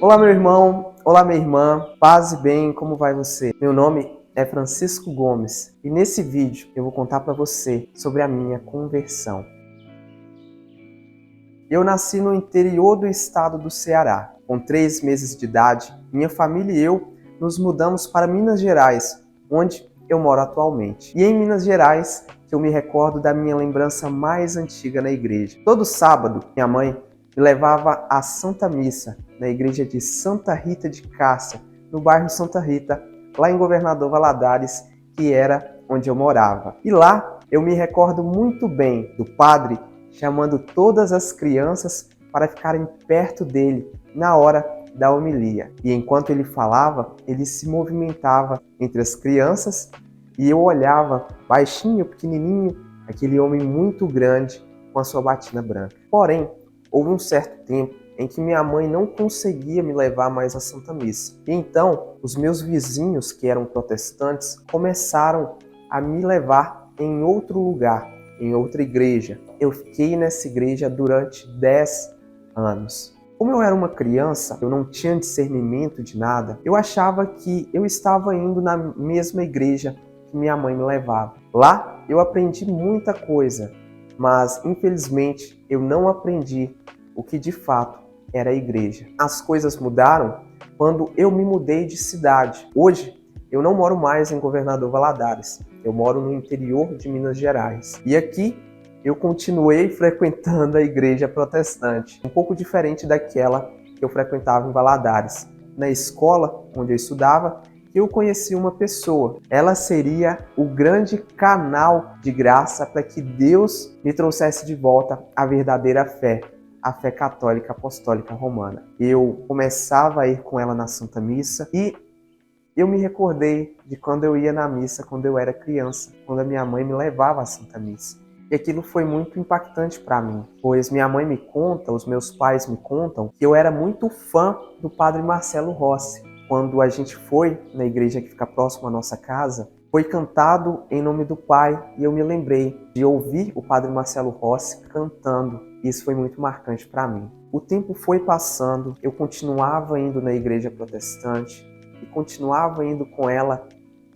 Olá, meu irmão. Olá, minha irmã. Paz e bem, como vai você? Meu nome é Francisco Gomes e nesse vídeo eu vou contar para você sobre a minha conversão. Eu nasci no interior do estado do Ceará. Com 3 meses de idade, minha família e eu nos mudamos para Minas Gerais, onde eu moro atualmente. E em Minas Gerais, que eu me recordo da minha lembrança mais antiga na igreja. Todo sábado, minha mãe me levava à Santa Missa, na igreja de Santa Rita de Cássia, no bairro Santa Rita, lá em Governador Valadares, que era onde eu morava. E lá eu me recordo muito bem do padre chamando todas as crianças para ficarem perto dele na hora da homilia. E enquanto ele falava, ele se movimentava entre as crianças e eu olhava baixinho, pequenininho, aquele homem muito grande com a sua batina branca. Porém, houve um certo tempo em que minha mãe não conseguia me levar mais à Santa Missa. E então, os meus vizinhos, que eram protestantes, começaram a me levar em outro lugar, em outra igreja. Eu fiquei nessa igreja durante 10 anos. Como eu era uma criança, eu não tinha discernimento de nada, eu achava que eu estava indo na mesma igreja que minha mãe me levava. Lá eu aprendi muita coisa, mas infelizmente eu não aprendi o que de fato era a igreja. As coisas mudaram quando eu me mudei de cidade. Hoje eu não moro mais em Governador Valadares, eu moro no interior de Minas Gerais. E aqui eu continuei frequentando a igreja protestante, um pouco diferente daquela que eu frequentava em Valadares. Na escola onde eu estudava, eu conheci uma pessoa. Ela seria o grande canal de graça para que Deus me trouxesse de volta a verdadeira fé, a fé católica apostólica romana. Eu começava a ir com ela na Santa Missa e eu me recordei de quando eu ia na missa, quando eu era criança, quando a minha mãe me levava à Santa Missa. E aquilo foi muito impactante para mim, pois minha mãe me conta, os meus pais me contam, que eu era muito fã do Padre Marcelo Rossi. Quando a gente foi na igreja que fica próximo à nossa casa, foi cantado Em Nome do Pai e eu me lembrei de ouvir o Padre Marcelo Rossi cantando. Isso foi muito marcante para mim. O tempo foi passando, eu continuava indo na igreja protestante e continuava indo com ela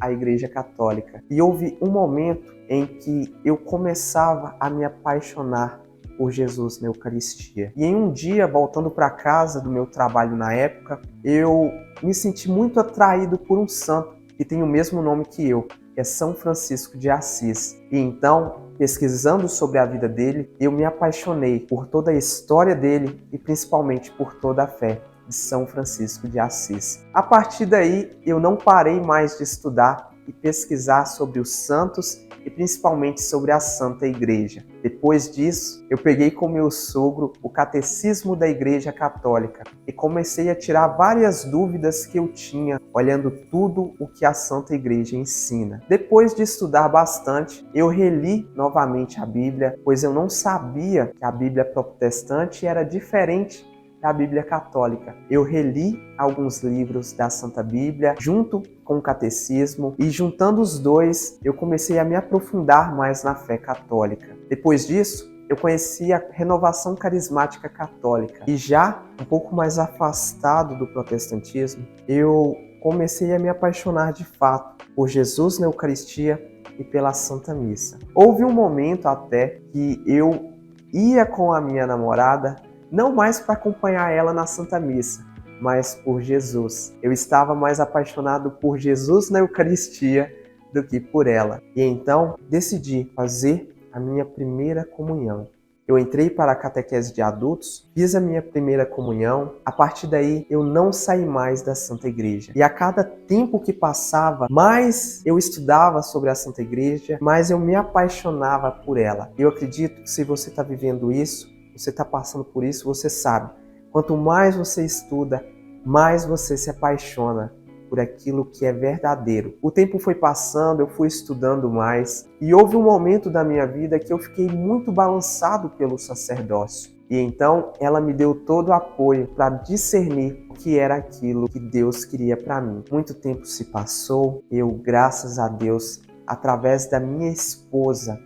à igreja católica. E houve um momento em que eu começava a me apaixonar por Jesus na Eucaristia. E em um dia, voltando para casa do meu trabalho na época, eu me senti muito atraído por um santo que tem o mesmo nome que eu, que é São Francisco de Assis. E então, pesquisando sobre a vida dele, eu me apaixonei por toda a história dele e principalmente por toda a fé de São Francisco de Assis. A partir daí, eu não parei mais de estudar e pesquisar sobre os santos e principalmente sobre a Santa Igreja. Depois disso, eu peguei com meu sogro o Catecismo da Igreja Católica e comecei a tirar várias dúvidas que eu tinha, olhando tudo o que a Santa Igreja ensina. Depois de estudar bastante, eu reli novamente a Bíblia, pois eu não sabia que a Bíblia protestante era diferente da Bíblia Católica. Eu reli alguns livros da Santa Bíblia junto com o Catecismo e juntando os dois eu comecei a me aprofundar mais na fé católica. Depois disso, eu conheci a Renovação Carismática Católica e já um pouco mais afastado do protestantismo, eu comecei a me apaixonar de fato por Jesus na Eucaristia e pela Santa Missa. Houve um momento até que eu ia com a minha namorada não mais para acompanhar ela na Santa Missa, mas por Jesus. Eu estava mais apaixonado por Jesus na Eucaristia do que por ela. E então decidi fazer a minha primeira comunhão. Eu entrei para a catequese de adultos, fiz a minha primeira comunhão. A partir daí, eu não saí mais da Santa Igreja. E a cada tempo que passava, mais eu estudava sobre a Santa Igreja, mais eu me apaixonava por ela. Eu acredito que se você está vivendo isso, você está passando por isso, você sabe. Quanto mais você estuda, mais você se apaixona por aquilo que é verdadeiro. O tempo foi passando, eu fui estudando mais e houve um momento da minha vida que eu fiquei muito balançado pelo sacerdócio. E então ela me deu todo o apoio para discernir o que era aquilo que Deus queria para mim. Muito tempo se passou, eu, graças a Deus, através da minha esposa,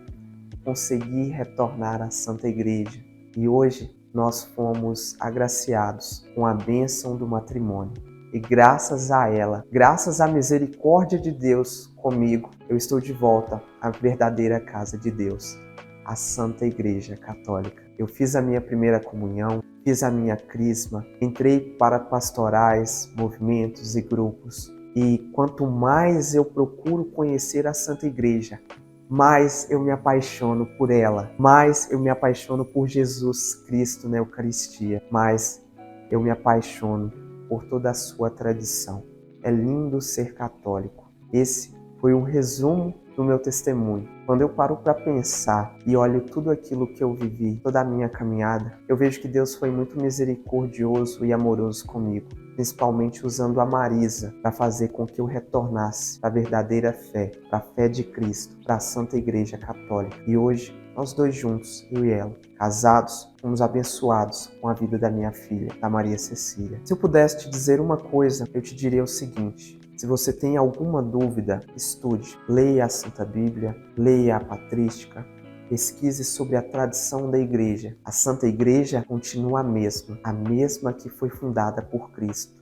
consegui retornar à Santa Igreja. E hoje nós fomos agraciados com a bênção do matrimônio. E graças a ela, graças à misericórdia de Deus comigo, eu estou de volta à verdadeira casa de Deus, a Santa Igreja Católica. Eu fiz a minha primeira comunhão, fiz a minha crisma, entrei para pastorais, movimentos e grupos. E quanto mais eu procuro conhecer a Santa Igreja, mais eu me apaixono por ela, mais eu me apaixono por Jesus Cristo na Eucaristia, mais eu me apaixono por toda a sua tradição. É lindo ser católico. Esse foi um resumo do meu testemunho. Quando eu paro para pensar e olho tudo aquilo que eu vivi, toda a minha caminhada, eu vejo que Deus foi muito misericordioso e amoroso comigo, principalmente usando a Marisa para fazer com que eu retornasse para a verdadeira fé, para a fé de Cristo, para a Santa Igreja Católica. E hoje, nós dois juntos, eu e ela, casados, fomos abençoados com a vida da minha filha, da Maria Cecília. Se eu pudesse te dizer uma coisa, eu te diria o seguinte: se você tem alguma dúvida, estude, leia a Santa Bíblia, leia a Patrística, pesquise sobre a tradição da Igreja. A Santa Igreja continua a mesma que foi fundada por Cristo,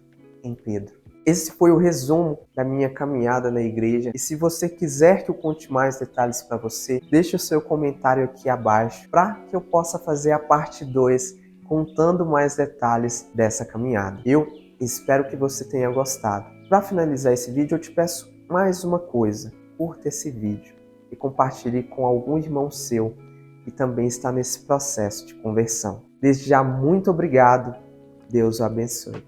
em Pedro. Esse foi o resumo da minha caminhada na igreja. E se você quiser que eu conte mais detalhes para você, deixe o seu comentário aqui abaixo para que eu possa fazer a parte 2, contando mais detalhes dessa caminhada. Eu espero que você tenha gostado. Para finalizar esse vídeo, eu te peço mais uma coisa: curta esse vídeo e compartilhe com algum irmão seu que também está nesse processo de conversão. Desde já, muito obrigado. Deus o abençoe.